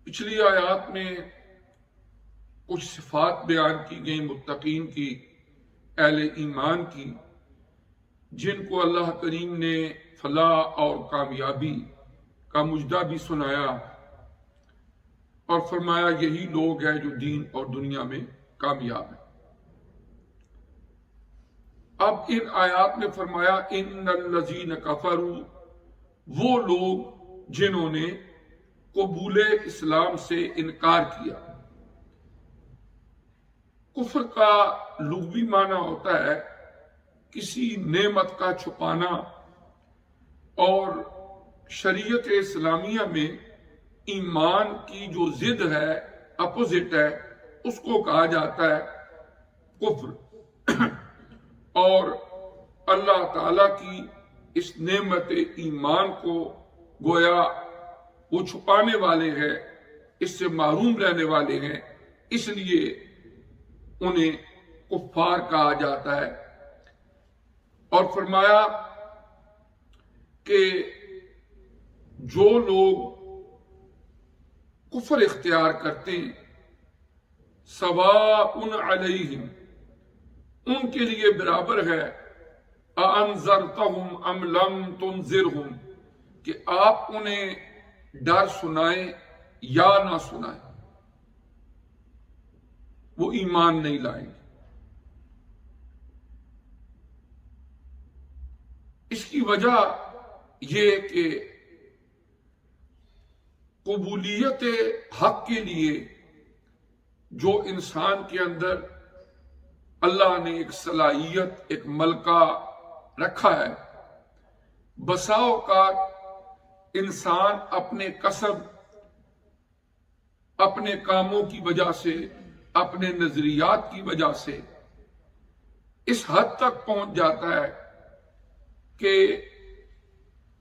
پچھلی آیات میں کچھ صفات بیان کی گئی متقین کی، اہل ایمان کی، جن کو اللہ کریم نے فلاح اور کامیابی کا مجدہ بھی سنایا اور فرمایا یہی لوگ ہیں جو دین اور دنیا میں کامیاب ہیں۔ اب ان آیات میں فرمایا ان الذین کفروا، وہ لوگ جنہوں نے قبول اسلام سے انکار کیا۔ کفر کا لغوی معنی ہوتا ہے کسی نعمت کا چھپانا، اور شریعت اسلامیہ میں ایمان کی جو ضد ہے، اپوزٹ ہے، اس کو کہا جاتا ہے کفر۔ اور اللہ تعالی کی اس نعمت ایمان کو گویا وہ چھپانے والے ہیں، اس سے محروم رہنے والے ہیں، اس لیے انہیں کفار کہا جاتا ہے۔ اور فرمایا کہ جو لوگ کفر اختیار کرتے ہیں سواء علیہم، ان کے لیے برابر ہے اَأَنذَرْتَهُمْ أَمْ لَمْ تُنذِرْهُمْ، کہ آپ انہیں ڈر سنائیں یا نہ سنائیں، وہ ایمان نہیں لائیں گے۔ اس کی وجہ یہ کہ قبولیت حق کے لیے جو انسان کے اندر اللہ نے ایک صلاحیت، ایک ملکہ رکھا ہے، بسا اوقات انسان اپنے کسب، اپنے کاموں کی وجہ سے، اپنے نظریات کی وجہ سے اس حد تک پہنچ جاتا ہے کہ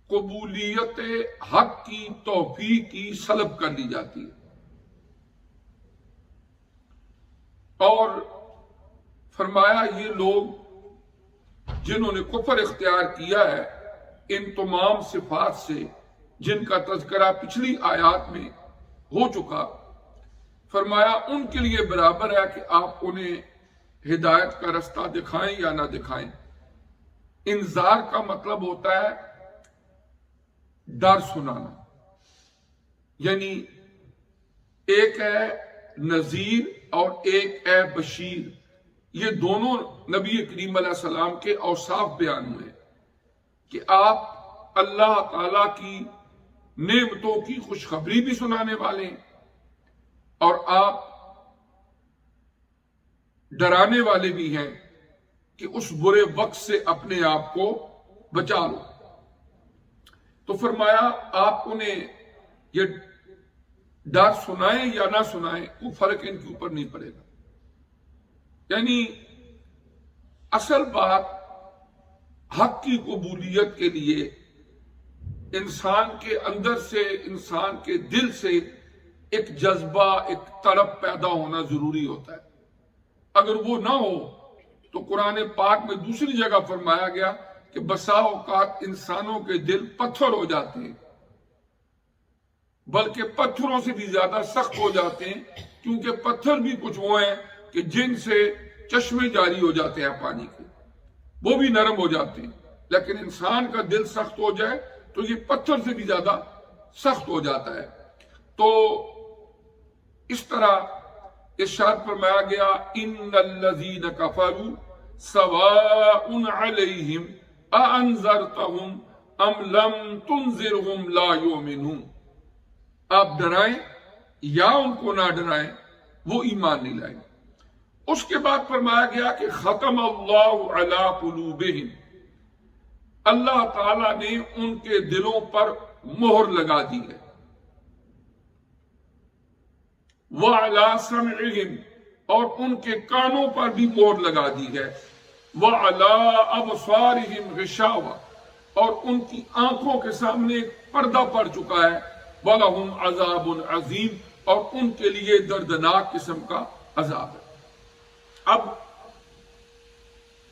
قبولیت حق کی توفیق کی سلب کر لی جاتی ہے۔ اور فرمایا یہ لوگ جنہوں نے کفر اختیار کیا ہے ان تمام صفات سے، جن کا تذکرہ پچھلی آیات میں ہو چکا، فرمایا ان کے لیے برابر ہے کہ آپ انہیں ہدایت کا رستہ دکھائیں یا نہ دکھائیں۔ انذار کا مطلب ہوتا ہے ڈر سنانا، یعنی ایک ہے نذیر اور ایک ہے بشیر۔ یہ دونوں نبی کریم علیہ السلام کے اوصاف بیان ہوئے کہ آپ اللہ تعالی کی نعمتوں کی خوشخبری بھی سنانے والے ہیں اور آپ ڈرانے والے بھی ہیں کہ اس برے وقت سے اپنے آپ کو بچا لو۔ تو فرمایا آپ انہیں یہ ڈر سنائیں یا نہ سنائیں، کوئی فرق ان کے اوپر نہیں پڑے گا۔ یعنی اصل بات حق کی قبولیت کے لیے انسان کے اندر سے، انسان کے دل سے ایک جذبہ، ایک طلب پیدا ہونا ضروری ہوتا ہے۔ اگر وہ نہ ہو تو قرآن پاک میں دوسری جگہ فرمایا گیا کہ بسا اوقات انسانوں کے دل پتھر ہو جاتے ہیں، بلکہ پتھروں سے بھی زیادہ سخت ہو جاتے ہیں، کیونکہ پتھر بھی کچھ وہ ہیں کہ جن سے چشمے جاری ہو جاتے ہیں پانی کے، وہ بھی نرم ہو جاتے ہیں، لیکن انسان کا دل سخت ہو جائے تو یہ پتھر سے بھی زیادہ سخت ہو جاتا ہے۔ تو اس طرح ارشاد فرمایا گیا ان الذین کفروا سواء علیہم اانذرتہم ام لم تنذرہم لا یؤمنون، آپ ڈرائیں یا ان کو نہ ڈرائیں وہ ایمان نہیں لائیں گے۔ اس کے بعد فرمایا گیا کہ ختم اللہ علی قلوبہم، اللہ تعالی نے ان کے دلوں پر مہر لگا دی ہے، وعلی سمعہم، اور ان کے کانوں پر بھی مہر لگا دی ہے، وعلی ابصارہم غشاوہ، اور ان کی آنکھوں کے سامنے ایک پردہ پڑ چکا ہے، وَلَهُمْ عَذَابٌ عَظِيمٌ، اور ان کے لیے دردناک قسم کا عذاب ہے۔ اب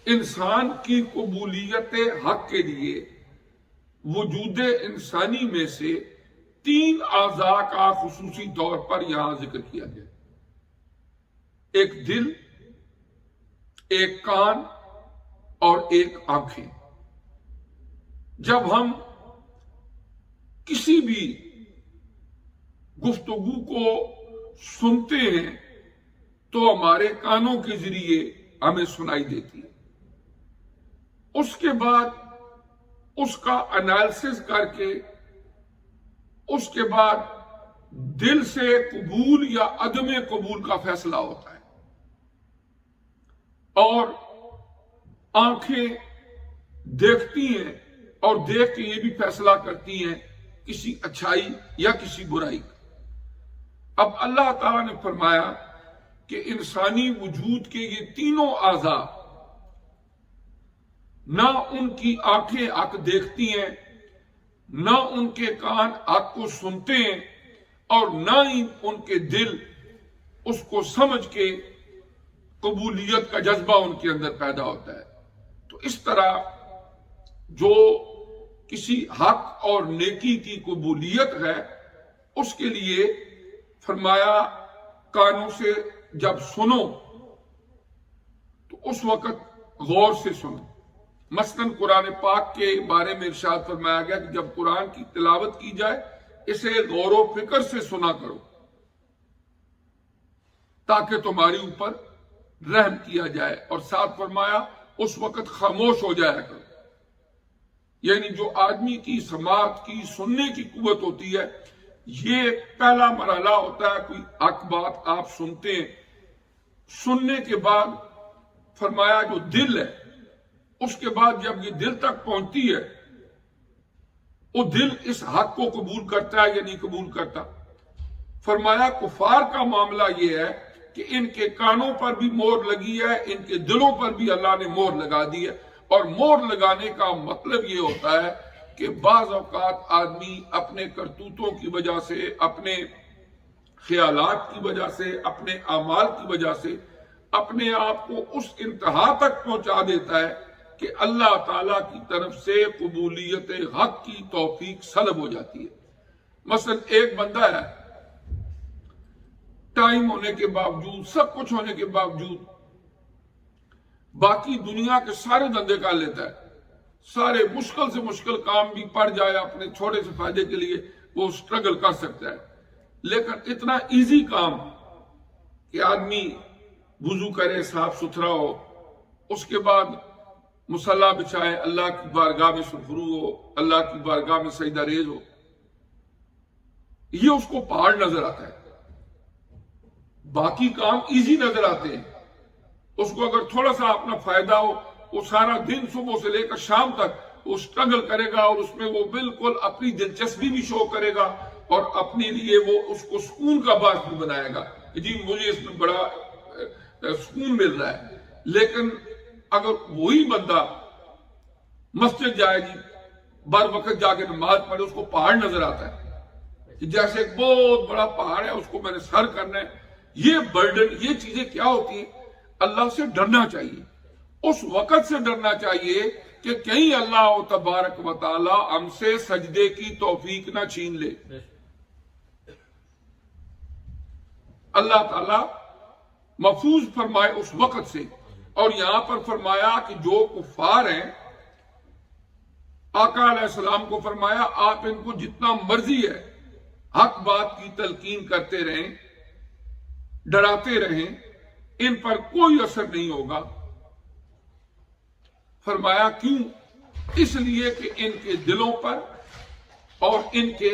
انسان کی قبولیت حق کے لیے وجود انسانی میں سے 3 اعضاء کا خصوصی طور پر یہاں ذکر کیا گیا، ایک دل، ایک کان اور ایک آنکھیں۔ جب ہم کسی بھی گفتگو کو سنتے ہیں تو ہمارے کانوں کے ذریعے ہمیں سنائی دیتی ہے، اس کے بعد اس کا انالیسس کر کے اس کے بعد دل سے قبول یا عدم قبول کا فیصلہ ہوتا ہے، اور آنکھیں دیکھتی ہیں اور دیکھ کے یہ بھی فیصلہ کرتی ہیں کسی اچھائی یا کسی برائی کا۔ اب اللہ تعالیٰ نے فرمایا کہ انسانی وجود کے یہ تینوں اعضاء، نہ ان کی آنکھیں حق دیکھتی ہیں، نہ ان کے کان حق کو سنتے ہیں، اور نہ ہی ان کے دل اس کو سمجھ کے قبولیت کا جذبہ ان کے اندر پیدا ہوتا ہے۔ تو اس طرح جو کسی حق اور نیکی کی قبولیت ہے، اس کے لیے فرمایا کانوں سے جب سنو تو اس وقت غور سے سنو۔ مثلاً قرآن پاک کے بارے میں ارشاد فرمایا گیا کہ جب قرآن کی تلاوت کی جائے اسے غور و فکر سے سنا کرو تاکہ تمہاری اوپر رحم کیا جائے، اور ساتھ فرمایا اس وقت خاموش ہو جایا کرو۔ یعنی جو آدمی کی سماعت کی، سننے کی قوت ہوتی ہے، یہ پہلا مرحلہ ہوتا ہے۔ کوئی حق بات آپ سنتے ہیں، سننے کے بعد فرمایا جو دل ہے، اس کے بعد جب یہ دل تک پہنچتی ہے، وہ دل اس حق کو قبول کرتا ہے یا نہیں قبول کرتا۔ فرمایا کفار کا معاملہ یہ ہے کہ ان کے کانوں پر بھی مہر لگی ہے، ان کے دلوں پر بھی اللہ نے مہر لگا دی ہے، اور مہر لگانے کا مطلب یہ ہوتا ہے کہ بعض اوقات آدمی اپنے کرتوتوں کی وجہ سے، اپنے خیالات کی وجہ سے، اپنے اعمال کی وجہ سے اپنے آپ کو اس انتہا تک پہنچا دیتا ہے کہ اللہ تعالیٰ کی طرف سے قبولیت حق کی توفیق سلب ہو جاتی ہے۔ مثلا ایک بندہ ہے، ٹائم ہونے کے باوجود، سب کچھ ہونے کے باوجود باقی دنیا کے سارے دھندے کر لیتا ہے، سارے مشکل سے مشکل کام بھی پڑ جائے اپنے چھوٹے سے فائدے کے لیے وہ سٹرگل کر سکتا ہے، لیکن اتنا ایزی کام کہ آدمی وضو کرے، صاف ستھرا ہو، اس کے بعد مصلی بچھائے، اللہ کی بارگاہ میں سرخرو ہو، اللہ کی بارگاہ میں سجدہ ریز ہو، یہ اس کو پہاڑ نظر آتا ہے۔ باقی کام ایزی نظر آتے ہیں، اس کو اگر تھوڑا سا اپنا فائدہ ہو، وہ سارا دن صبح سے لے کر شام تک وہ سٹرگل کرے گا، اور اس میں وہ بالکل اپنی دلچسپی بھی شو کرے گا، اور اپنے لیے وہ اس کو سکون کا باعث بھی بنائے گا کہ جی مجھے اس میں بڑا سکون مل رہا ہے۔ لیکن اگر وہی بندہ مسجد جائے گی، بر وقت جا کے نماز پڑھے، اس کو پہاڑ نظر آتا ہے کہ جیسے ایک بہت بڑا پہاڑ ہے، اس کو میں نے سر کرنا ہے۔ یہ برڈن، یہ چیزیں کیا ہوتی ہیں؟ اللہ سے ڈرنا چاہیے، اس وقت سے ڈرنا چاہیے کہ کہیں اللہ تبارک و تعالی ہم سے سجدے کی توفیق نہ چھین لے۔ اللہ تعالی محفوظ فرمائے اس وقت سے۔ اور یہاں پر فرمایا کہ جو کفار ہیں، آقا علیہ السلام کو فرمایا آپ ان کو جتنا مرضی ہے حق بات کی تلقین کرتے رہیں، ڈراتے رہیں، ان پر کوئی اثر نہیں ہوگا۔ فرمایا کیوں؟ اس لیے کہ ان کے دلوں پر اور ان کے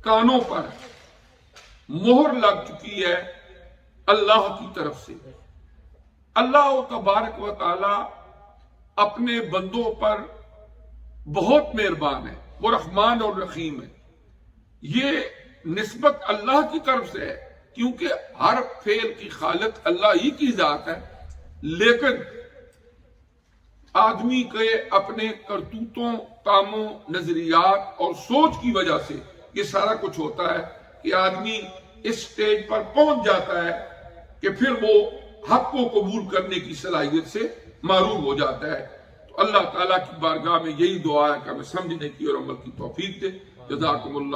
کانوں پر مہر لگ چکی ہے اللہ کی طرف سے۔ اللہ تبارک و تعالی اپنے بندوں پر بہت مہربان ہے، وہ رحمان اور رحیم ہے۔ یہ نسبت اللہ کی طرف سے ہے، کیونکہ ہر فعل کی خالق اللہ ہی کی ذات ہے، لیکن آدمی کے اپنے کرتوتوں، کاموں، نظریات اور سوچ کی وجہ سے یہ سارا کچھ ہوتا ہے کہ آدمی اس سٹیج پر پہنچ جاتا ہے کہ پھر وہ حق کو قبول کرنے کی صلاحیت سے محروم ہو جاتا ہے۔ تو اللہ تعالیٰ کی بارگاہ میں یہی دعا ہے کہ ہمیں سمجھنے کی اور عمل کی توفیق دے۔ جزاکم اللہ۔